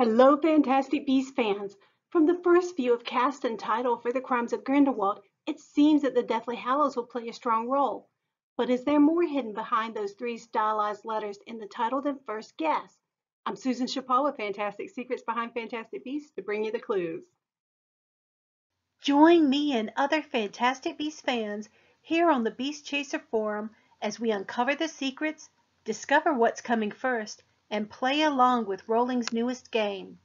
Hello, Fantastic Beasts fans! From the first view of cast and title for the Crimes of Grindelwald, it seems that the Deathly Hallows will play a strong role. But is there more hidden behind those three stylized letters in the title than first guess? I'm Susan Chappell with Fantastic Secrets Behind Fantastic Beasts to bring you the clues. Join me and other Fantastic Beasts fans here on the Beast Chaser Forum as we uncover the secrets, discover what's coming first, and play along with Rowling's newest game.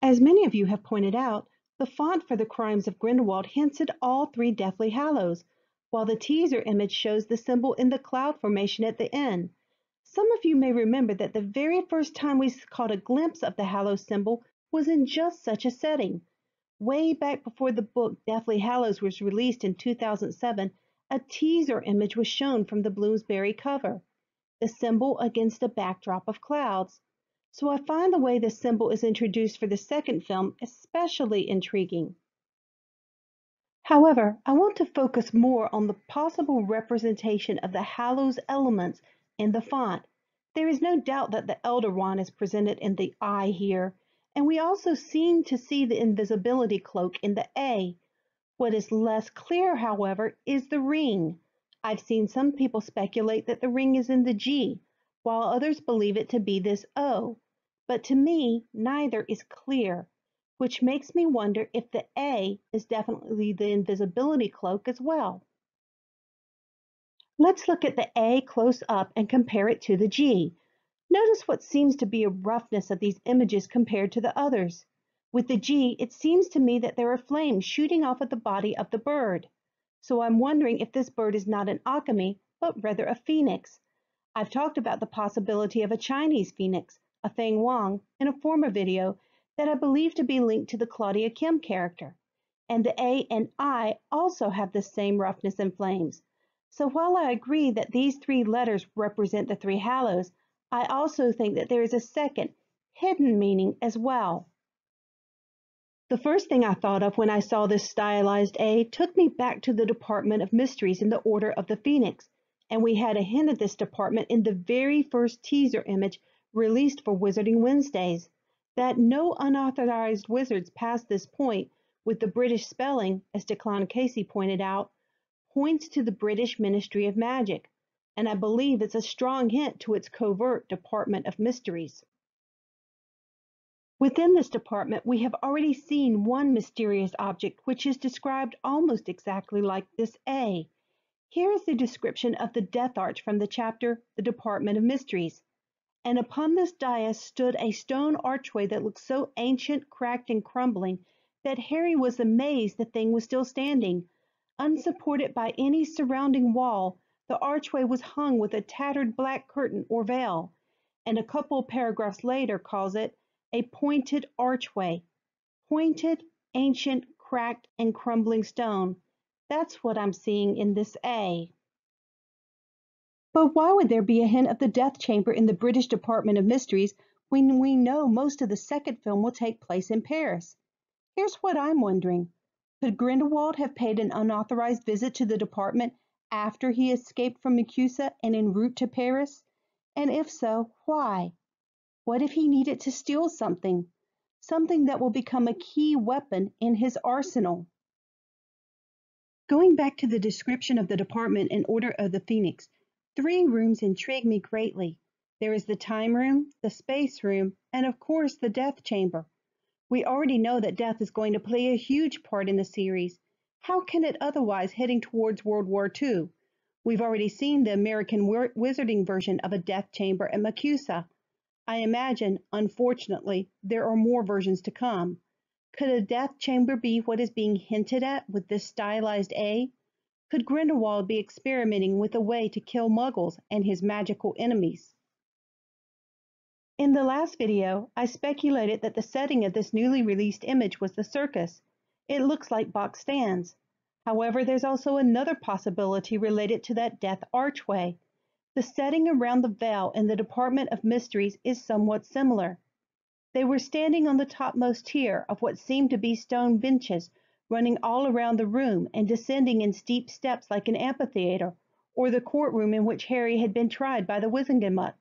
As many of you have pointed out, the font for the Crimes of Grindelwald hints at all three Deathly Hallows, while the teaser image shows the symbol in the cloud formation at the end. Some of you may remember that the very first time we caught a glimpse of the Hallows symbol was in just such a setting. Way back before the book Deathly Hallows was released in 2007, a teaser image was shown from the Bloomsbury cover, the symbol against a backdrop of clouds. So I find the way the symbol is introduced for the second film especially intriguing. However, I want to focus more on the possible representation of the Hallows elements in the font. There is no doubt that the Elder Wand is presented in the I here, and we also seem to see the invisibility cloak in the A. What is less clear, however, is the ring. I've seen some people speculate that the ring is in the G, while others believe it to be this O. But to me, neither is clear, which makes me wonder if the A is definitely the invisibility cloak as well. Let's look at the A close up and compare it to the G. Notice what seems to be a roughness of these images compared to the others. With the G, it seems to me that there are flames shooting off of the body of the bird. So I'm wondering if this bird is not an alchemy, but rather a phoenix. I've talked about the possibility of a Chinese phoenix, a Feng Wang, in a former video that I believe to be linked to the Claudia Kim character. And the A and I also have the same roughness and flames. So while I agree that these three letters represent the three Hallows, I also think that there is a second, hidden meaning as well. The first thing I thought of when I saw this stylized A took me back to the Department of Mysteries in the Order of the Phoenix, and we had a hint of this department in the very first teaser image released for Wizarding Wednesdays. That no unauthorized wizards past this point, with the British spelling, as Declan Casey pointed out, points to the British Ministry of Magic, and I believe it's a strong hint to its covert Department of Mysteries. Within this department, we have already seen one mysterious object which is described almost exactly like this A. Here is the description of the Death Arch from the chapter The Department of Mysteries. And upon this dais stood a stone archway that looked so ancient, cracked, and crumbling that Harry was amazed the thing was still standing. Unsupported by any surrounding wall, the archway was hung with a tattered black curtain or veil, and a couple of paragraphs later calls it a pointed archway. Pointed, ancient, cracked, and crumbling stone. That's what I'm seeing in this A. But why would there be a hint of the death chamber in the British Department of Mysteries when we know most of the second film will take place in Paris? Here's what I'm wondering. Could Grindelwald have paid an unauthorized visit to the department after he escaped from Nicolas and en route to Paris? And if so, why? What if he needed to steal something? Something that will become a key weapon in his arsenal. Going back to the description of the department in Order of the Phoenix, three rooms intrigue me greatly. There is the time room, the space room, and of course the death chamber. We already know that death is going to play a huge part in the series. How can it otherwise heading towards World War II? We've already seen the American Wizarding version of a death chamber at Macusa. I imagine, unfortunately, there are more versions to come. Could a death chamber be what is being hinted at with this stylized A? Could Grindelwald be experimenting with a way to kill Muggles and his magical enemies? In the last video, I speculated that the setting of this newly released image was the circus. It looks like box stands. However, there's also another possibility related to that death archway. The setting around the veil in the Department of Mysteries is somewhat similar. They were standing on the topmost tier of what seemed to be stone benches, running all around the room and descending in steep steps like an amphitheater, or the courtroom in which Harry had been tried by the Wizengamot.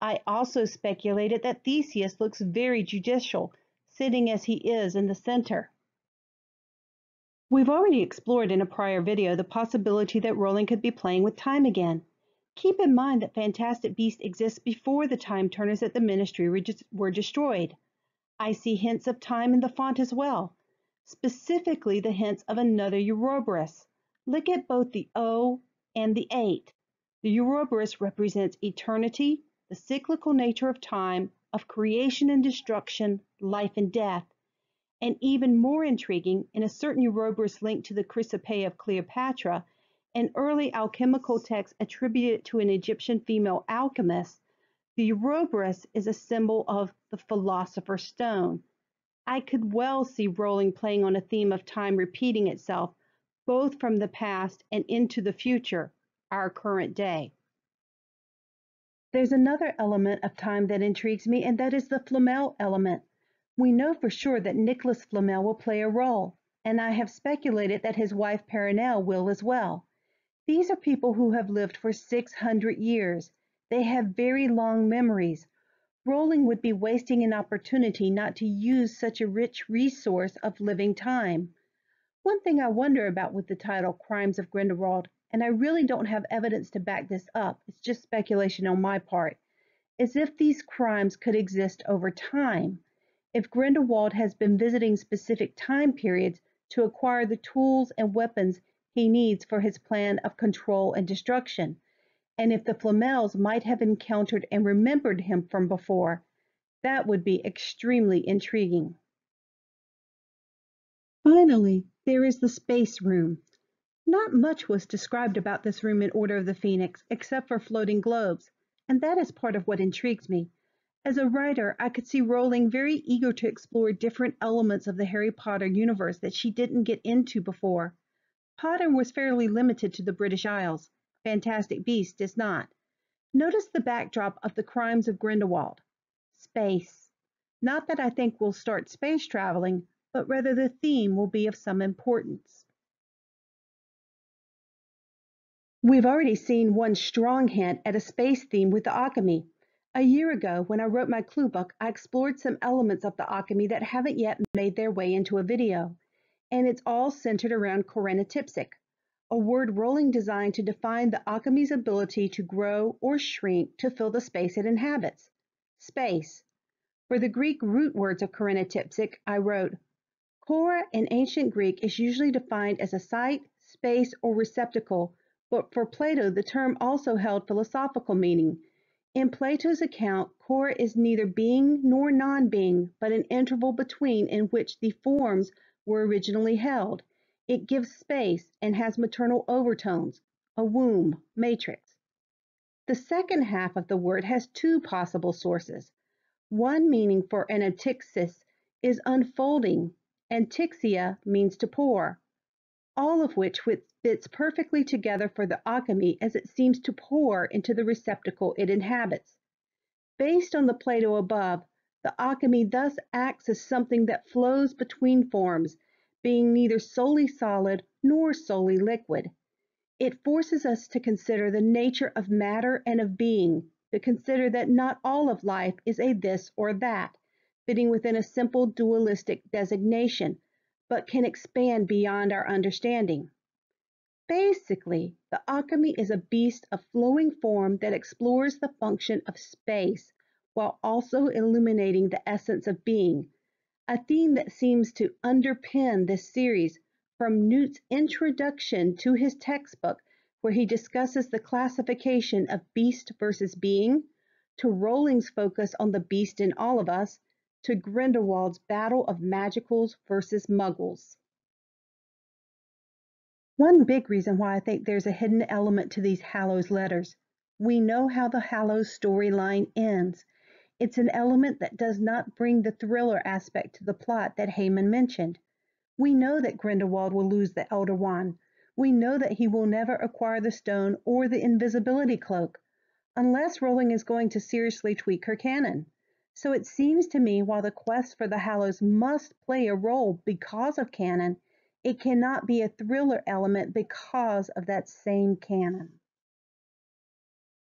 I also speculated that Theseus looks very judicial, sitting as he is in the center. We've already explored in a prior video the possibility that Rowling could be playing with time again. Keep in mind that Fantastic Beasts exists before the Time Turners at the Ministry were destroyed. I see hints of time in the font as well, specifically the hints of another Ouroboros. Look at both the O and the 8. The Ouroboros represents eternity, the cyclical nature of time, of creation and destruction, life and death. And even more intriguing, in a certain Ouroboros linked to the Chrysopoeia of Cleopatra, an early alchemical text attributed to an Egyptian female alchemist, the Ouroboros is a symbol of the Philosopher's Stone. I could well see Rowling playing on a theme of time repeating itself, both from the past and into the future, our current day. There's another element of time that intrigues me, and that is the Flamel element. We know for sure that Nicolas Flamel will play a role, and I have speculated that his wife Perenelle will as well. These are people who have lived for 600 years. They have very long memories. Rowling would be wasting an opportunity not to use such a rich resource of living time. One thing I wonder about with the title Crimes of Grindelwald, and I really don't have evidence to back this up, it's just speculation on my part, is if these crimes could exist over time. If Grindelwald has been visiting specific time periods to acquire the tools and weapons he needs for his plan of control and destruction, and if the Flamels might have encountered and remembered him from before, that would be extremely intriguing. Finally, there is the space room. Not much was described about this room in Order of the Phoenix, except for floating globes, and that is part of what intrigues me. As a writer, I could see Rowling very eager to explore different elements of the Harry Potter universe that she didn't get into before. Potter was fairly limited to the British Isles. Fantastic Beasts is not. Notice the backdrop of the Crimes of Grindelwald. Space. Not that I think we'll start space traveling, but rather the theme will be of some importance. We've already seen one strong hint at a space theme with the alchemy. A year ago, when I wrote my clue book, I explored some elements of the alchemy that haven't yet made their way into a video, and it's all centered around corenotipsic, a word Rowling designed to define the alchemy's ability to grow or shrink to fill the space it inhabits. Space. For the Greek root words of corenotipsic, I wrote, Kora in ancient Greek is usually defined as a site, space, or receptacle, but for Plato the term also held philosophical meaning. In Plato's account, Kora is neither being nor non-being, but an interval between in which the forms were originally held. It gives space and has maternal overtones, a womb, matrix. The second half of the word has two possible sources. One meaning for anatixis is unfolding, and tixia means to pour, all of which fits perfectly together for the alchemy as it seems to pour into the receptacle it inhabits. Based on the Plato above, the alchemy thus acts as something that flows between forms, being neither solely solid nor solely liquid. It forces us to consider the nature of matter and of being, to consider that not all of life is a this or that, fitting within a simple dualistic designation, but can expand beyond our understanding. Basically, the alchemy is a beast of flowing form that explores the function of space while also illuminating the essence of being, a theme that seems to underpin this series from Newt's introduction to his textbook, where he discusses the classification of beast versus being, to Rowling's focus on the beast in all of us, to Grindelwald's battle of magicals versus muggles. One big reason why I think there's a hidden element to these Hallows letters. We know how the Hallows storyline ends. It's an element that does not bring the thriller aspect to the plot that Heyman mentioned. We know that Grindelwald will lose the Elder Wand. We know that he will never acquire the stone or the invisibility cloak, unless Rowling is going to seriously tweak her canon. So it seems to me while the quest for the Hallows must play a role because of canon, it cannot be a thriller element because of that same canon.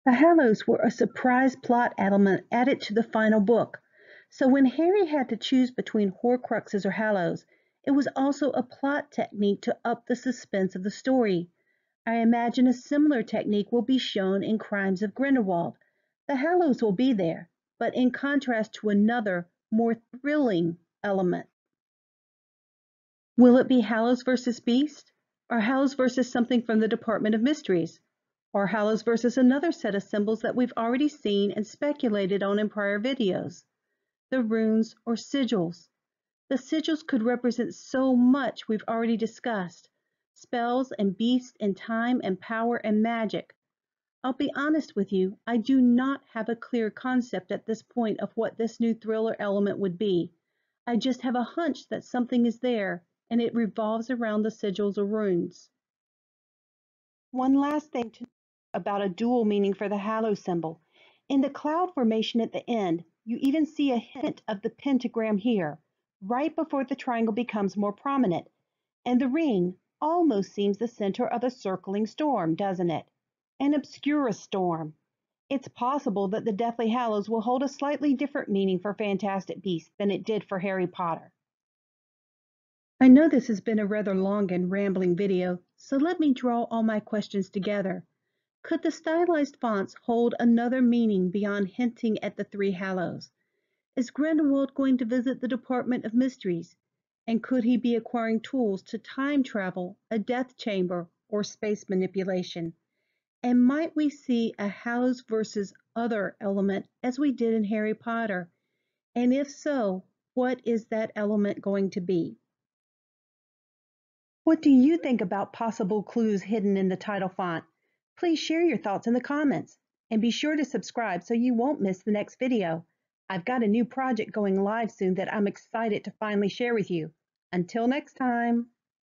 The Hallows were a surprise plot element added to the final book, so when Harry had to choose between Horcruxes or Hallows, it was also a plot technique to up the suspense of the story. I imagine a similar technique will be shown in Crimes of Grindelwald. The Hallows will be there, but in contrast to another, more thrilling element. Will it be Hallows versus Beast? Or Hallows versus something from the Department of Mysteries? Or Hallows versus another set of symbols that we've already seen and speculated on in prior videos? The runes or sigils. The sigils could represent so much we've already discussed. Spells and beasts and time and power and magic. I'll be honest with you, I do not have a clear concept at this point of what this new thriller element would be. I just have a hunch that something is there, and it revolves around the sigils or runes. One last thing to know about a dual meaning for the Hallow symbol. In the cloud formation at the end, you even see a hint of the pentagram here, right before the triangle becomes more prominent. And the ring almost seems the center of a circling storm, doesn't it? An obscura storm. It's possible that the Deathly Hallows will hold a slightly different meaning for Fantastic Beasts than it did for Harry Potter. I know this has been a rather long and rambling video, so let me draw all my questions together. Could the stylized fonts hold another meaning beyond hinting at the three Hallows? Is Grindelwald going to visit the Department of Mysteries? And could he be acquiring tools to time travel, a death chamber, or space manipulation? And might we see a Hallows versus other element as we did in Harry Potter? And if so, what is that element going to be? What do you think about possible clues hidden in the title font? Please share your thoughts in the comments. And be sure to subscribe so you won't miss the next video. I've got a new project going live soon that I'm excited to finally share with you. Until next time.